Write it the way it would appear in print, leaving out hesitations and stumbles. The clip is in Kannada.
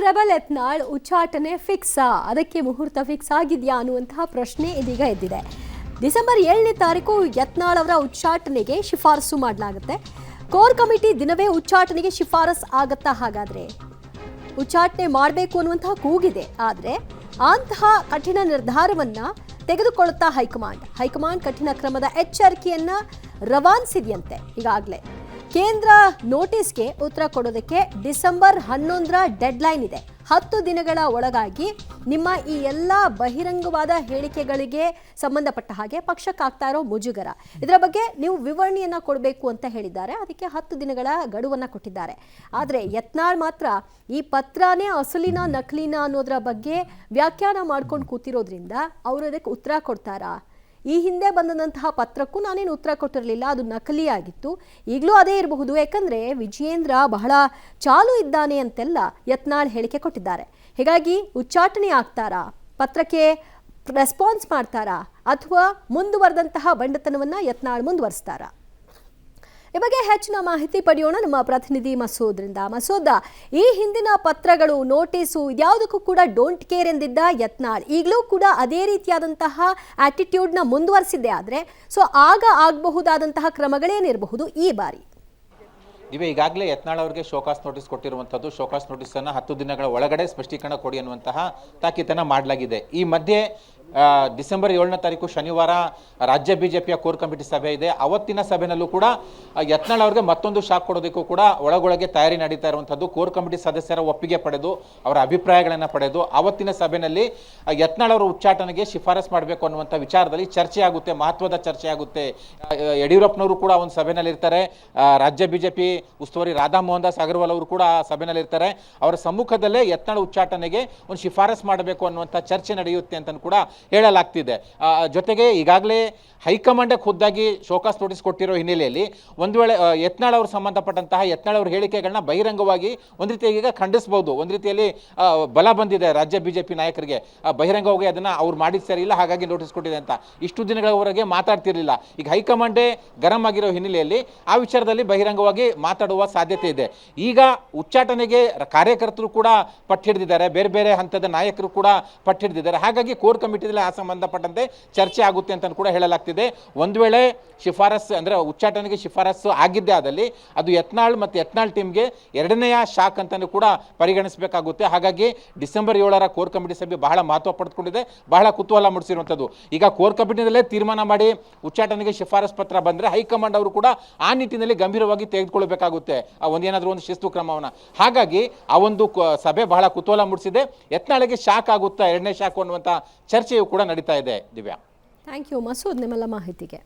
ರೆಬಲ್ ಯತ್ನಾಳ್ ಉಚ್ಚಾಟನೆ ಫಿಕ್ಸಾ? ಅದಕ್ಕೆ ಮುಹೂರ್ತ ಫಿಕ್ಸ್ ಆಗಿದೆಯಾ ಅನ್ನುವಂತಹ ಪ್ರಶ್ನೆ ಇದೀಗ ಎದ್ದಿದೆ. ಡಿಸೆಂಬರ್ 7ನೇ ತಾರೀಕು ಯತ್ನಾಳ್ ಅವರ ಉಚ್ಚಾಟನೆಗೆ ಶಿಫಾರಸು ಮಾಡಲಾಗುತ್ತೆ. ಕೋರ್ ಕಮಿಟಿ ದಿನವೇ ಉಚ್ಚಾಟನೆಗೆ ಶಿಫಾರಸ್ ಆಗತ್ತಾ? ಹಾಗಾದ್ರೆ ಉಚ್ಚಾಟನೆ ಮಾಡಬೇಕು ಅನ್ನುವಂತಹ ಕೂಗಿದೆ. ಆದರೆ ಅಂತಹ ಕಠಿಣ ನಿರ್ಧಾರವನ್ನ ತೆಗೆದುಕೊಳ್ಳುತ್ತಾ ಹೈಕಮಾಂಡ್ ಕಠಿಣ ಕ್ರಮದ ಎಚ್ಚರಿಕೆಯನ್ನ ರವಾನಿಸಿದೆಯಂತೆ. ಈಗಾಗಲೇ ಕೇಂದ್ರ ನೋಟಿಸ್ಗೆ ಉತ್ತರ ಕೊಡೋದಕ್ಕೆ ಡಿಸೆಂಬರ್ 11ರ ಡೆಡ್ಲೈನ್ ಇದೆ. 10 ದಿನಗಳ ಒಳಗಾಗಿ ನಿಮ್ಮ ಈ ಎಲ್ಲ ಬಹಿರಂಗವಾದ ಹೇಳಿಕೆಗಳಿಗೆ ಸಂಬಂಧಪಟ್ಟ ಹಾಗೆ ಪಕ್ಷಕ್ಕಾಗ್ತಾ ಇರೋ ಮುಜುಗರ, ಇದರ ಬಗ್ಗೆ ನೀವು ವಿವರಣೆಯನ್ನ ಕೊಡಬೇಕು ಅಂತ ಹೇಳಿದ್ದಾರೆ. ಅದಕ್ಕೆ 10 ದಿನಗಳ ಗಡುವನ್ನ ಕೊಟ್ಟಿದ್ದಾರೆ. ಆದರೆ ಯತ್ನಾಳ್ ಮಾತ್ರ ಈ ಪತ್ರನೇ ಅಸಲಿನ ನಕಲಿನ ಅನ್ನೋದರ ಬಗ್ಗೆ ವ್ಯಾಖ್ಯಾನ ಮಾಡ್ಕೊಂಡು ಕೂತಿರೋದ್ರಿಂದ ಅವರು ಅದಕ್ಕೆ ಉತ್ತರ ಕೊಡ್ತಾರಾ? ಈ ಹಿಂದೆ ಬಂದಂತಹ ಪತ್ರಕ್ಕೂ ನಾನೇನು ಉತ್ತರ ಕೊಟ್ಟಿರಲಿಲ್ಲ, ಅದು ನಕಲಿ ಆಗಿತ್ತು, ಈಗಲೂ ಅದೇ ಇರಬಹುದು, ಯಾಕಂದ್ರೆ ವಿಜಯೇಂದ್ರ ಬಹಳ ಚಾಲು ಇದ್ದಾನೆ ಅಂತೆಲ್ಲ ಯತ್ನಾಳ್ ಹೇಳಿಕೆ ಕೊಟ್ಟಿದ್ದಾರೆ. ಹೀಗಾಗಿ ಉಚ್ಚಾಟನೆ ಆಗ್ತಾರಾ, ಪತ್ರಕ್ಕೆ ರೆಸ್ಪಾನ್ಸ್ ಮಾಡ್ತಾರಾ, ಅಥವಾ ಮುಂದುವರೆದಂತಹ ಬಂಡತನವನ್ನ ಯತ್ನಾಳ್ ಮುಂದುವರಿಸ್ತಾರಾ? ಈ ಬಗ್ಗೆ ಹೆಚ್ಚಿನ ಮಾಹಿತಿ ಪಡೆಯೋಣ ನಮ್ಮ ಪ್ರತಿನಿಧಿ ಮಸೂದ್ರಿಂದ. ಮಸೂದ್, ಈ ಹಿಂದಿನ ಪತ್ರಗಳು, ನೋಟಿಸು ಯಾವುದಕ್ಕೂ ಕೂಡ ಡೋಂಟ್ ಕೇರ್ ಎಂದಿದ್ದ ಯತ್ನಾಳ್ ಈಗಲೂ ಕೂಡ ಅದೇ ರೀತಿಯಾದಂತಹ ಆಟಿಟ್ಯೂಡ್ನ ಮುಂದುವರಿಸಿದ್ದೆ. ಆದರೆ ಆಗ ಆಗಬಹುದಾದಂತಹ ಕ್ರಮಗಳೇನಿರಬಹುದು ಈ ಬಾರಿ? ಈಗಾಗಲೇ ಯತ್ನಾಳ್ ಅವರಿಗೆ ಶೋಕಾಸ್ ನೋಟಿಸ್ ಕೊಟ್ಟಿರುವಂಥದ್ದು. ಶೋಕಾಸ್ ನೋಟಿಸನ್ನು 10 ದಿನಗಳ ಒಳಗಡೆ ಸ್ಪಷ್ಟೀಕರಣ ಕೊಡಿ ಅನ್ನುವಂತಹ ತಾಕೀತನ್ನು ಮಾಡಲಾಗಿದೆ. ಈ ಮಧ್ಯೆ ಡಿಸೆಂಬರ್ 7ನೇ ತಾರೀಕು ಶನಿವಾರ ರಾಜ್ಯ ಬಿಜೆಪಿಯ ಕೋರ್ ಕಮಿಟಿ ಸಭೆ ಇದೆ. ಅವತ್ತಿನ ಸಭೆಯಲ್ಲೂ ಕೂಡ ಯತ್ನಾಳ್ ಅವರಿಗೆ ಮತ್ತೊಂದು ಶಾಕ್ ಕೊಡೋದಕ್ಕೂ ಕೂಡ ಒಳಗೊಳಗೆ ತಯಾರಿ ನಡೀತಾ ಇರುವಂಥದ್ದು. ಕೋರ್ ಕಮಿಟಿ ಸದಸ್ಯರ ಒಪ್ಪಿಗೆ ಪಡೆದು ಅವರ ಅಭಿಪ್ರಾಯಗಳನ್ನು ಪಡೆದು ಅವತ್ತಿನ ಸಭೆಯಲ್ಲಿ ಯತ್ನಾಳ್ ಅವರ ಉಚ್ಚಾಟನೆಗೆ ಶಿಫಾರಸ್ ಮಾಡಬೇಕು ಅನ್ನುವಂಥ ವಿಚಾರದಲ್ಲಿ ಚರ್ಚೆ ಆಗುತ್ತೆ, ಮಹತ್ವದ ಚರ್ಚೆ ಆಗುತ್ತೆ. ಯಡಿಯೂರಪ್ಪನವರು ಕೂಡ ಒಂದು ಸಭೆಯಲ್ಲಿ ಇರ್ತಾರೆ. ರಾಜ್ಯ ಬಿಜೆಪಿ ಉಸ್ತುವಾರಿ ರಾಧಾ ಮೋಹನ್ ದಾಸ್ ಅಗರ್ವಾಲ್ ಅವರು ಕೂಡ ಸಭೆಯಲ್ಲಿ ಇರ್ತಾರೆ. ಅವರ ಸಮ್ಮುಖದಲ್ಲೇ ಯತ್ನಾಳ್ ಉಚ್ಚಾಟನೆಗೆ ಒಂದು ಶಿಫಾರಸ್ ಮಾಡಬೇಕು ಅನ್ನುವಂಥ ಚರ್ಚೆ ನಡೆಯುತ್ತೆ ಅಂತ ಕೂಡ ಹೇಳಲಾಗ್ತಿದೆ. ಜೊತೆಗೆ ಈಗಾಗಲೇ ಹೈಕಮಾಂಡ್ ಖುದ್ದಾಗಿ ಶೋಕಾಸ್ ನೋಟಿಸ್ ಕೊಟ್ಟಿರೋ ಹಿನ್ನೆಲೆಯಲ್ಲಿ ಒಂದು ವೇಳೆ ಯತ್ನಾಳ್ ಅವರು ಸಂಬಂಧಪಟ್ಟಂತಹ ಯತ್ನಾಳ್ ಅವರ ಹೇಳಿಕೆಗಳನ್ನ ಬಹಿರಂಗವಾಗಿ ಒಂದು ರೀತಿಯಾಗಿ ಈಗ ಖಂಡಿಸಬಹುದು. ಒಂದು ರೀತಿಯಲ್ಲಿ ಬಲ ಬಂದಿದೆ ರಾಜ್ಯ ಬಿಜೆಪಿ ನಾಯಕರಿಗೆ. ಬಹಿರಂಗವಾಗಿ ಅದನ್ನ ಅವ್ರು ಮಾಡಿದ ಸರಿ ಇಲ್ಲ, ಹಾಗಾಗಿ ನೋಟಿಸ್ ಕೊಟ್ಟಿದೆ ಅಂತ ಇಷ್ಟು ದಿನಗಳವರೆಗೆ ಮಾತಾಡ್ತಿರ್ಲಿಲ್ಲ. ಈಗ ಹೈಕಮಾಂಡೇ ಗರಂ ಆಗಿರೋ ಹಿನ್ನೆಲೆಯಲ್ಲಿ ಆ ವಿಚಾರದಲ್ಲಿ ಬಹಿರಂಗವಾಗಿ ಮಾತಾಡುವ ಸಾಧ್ಯತೆ ಇದೆ. ಈಗ ಉಚ್ಚಾಟನೆಗೆ ಕಾರ್ಯಕರ್ತರು ಕೂಡ ಪಟ್ಟು ಹಿಡಿದಿದ್ದಾರೆ, ಬೇರೆ ಬೇರೆ ಹಂತದ ನಾಯಕರು ಕೂಡ ಪಟ್ಟು ಹಿಡಿದಿದ್ದಾರೆ. ಹಾಗಾಗಿ ಕೋರ್ ಕಮಿಟಿಯಲ್ಲಿ ಆ ಸಂಬಂಧಪಟ್ಟಂತೆ ಚರ್ಚೆ ಆಗುತ್ತೆ ಅಂತ ಕೂಡ ಹೇಳಲಾಗ್ತಿದೆ. ಒಂದು ವೇಳೆ ಶಿಫಾರಸ್ ಅಂದ್ರೆ ಉಚ್ಚಾಟನೆಗೆ ಶಿಫಾರಸ್ಸು ಆಗಿದ್ದೇ ಆದಲ್ಲಿ ಅದು ಯತ್ನಾಳ್ ಮತ್ತು ಯತ್ನಾಳ್ ಟೀಮ್ಗೆ ಎರಡನೆಯ ಶಾಕ್ ಅಂತಾನು ಕೂಡ ಪರಿಗಣಿಸಬೇಕಾಗುತ್ತೆ. ಹಾಗಾಗಿ ಡಿಸೆಂಬರ್ 7ರ ಕೋರ್ ಕಮಿಟಿ ಸಭೆ ಬಹಳ ಮಹತ್ವ ಪಡೆದುಕೊಂಡಿದೆ, ಬಹಳ ಕುತೂಹಲ ಮೂಡಿಸಿರುವಂಥದ್ದು. ಈಗ ಕೋರ್ ಕಮಿಟಿನಲ್ಲೇ ತೀರ್ಮಾನ ಮಾಡಿ ಉಚ್ಚಾಟನೆಗೆ ಶಿಫಾರಸ್ ಪತ್ರ ಬಂದರೆ ಹೈಕಮಾಂಡ್ ಅವರು ಕೂಡ ಆ ನಿಟ್ಟಿನಲ್ಲಿ ಗಂಭೀರವಾಗಿ ತೆಗೆದುಕೊಳ್ಬೇಕಾಗುತ್ತೆ ಒಂದೇನಾದರೂ ಒಂದು ಶಿಸ್ತು ಕ್ರಮವನ್ನು. ಹಾಗಾಗಿ ಆ ಒಂದು ಸಭೆ ಬಹಳ ಕುತೂಹಲ ಮೂಡಿಸಿದೆ. ಯತ್ನಾಳಿಗೆ ಶಾಕ್ ಆಗುತ್ತಾ, ಎರಡನೇ ಶಾಕ್ ಅನ್ನುವಂಥ ಚರ್ಚೆಯು ಕೂಡ ನಡೀತಾ ಇದೆ. ದಿವ್ಯಾ, ಥ್ಯಾಂಕ್ ಯು ಮಸೂದ್ ನಿಮ್ಮೆಲ್ಲ ಮಾಹಿತಿಗೆ.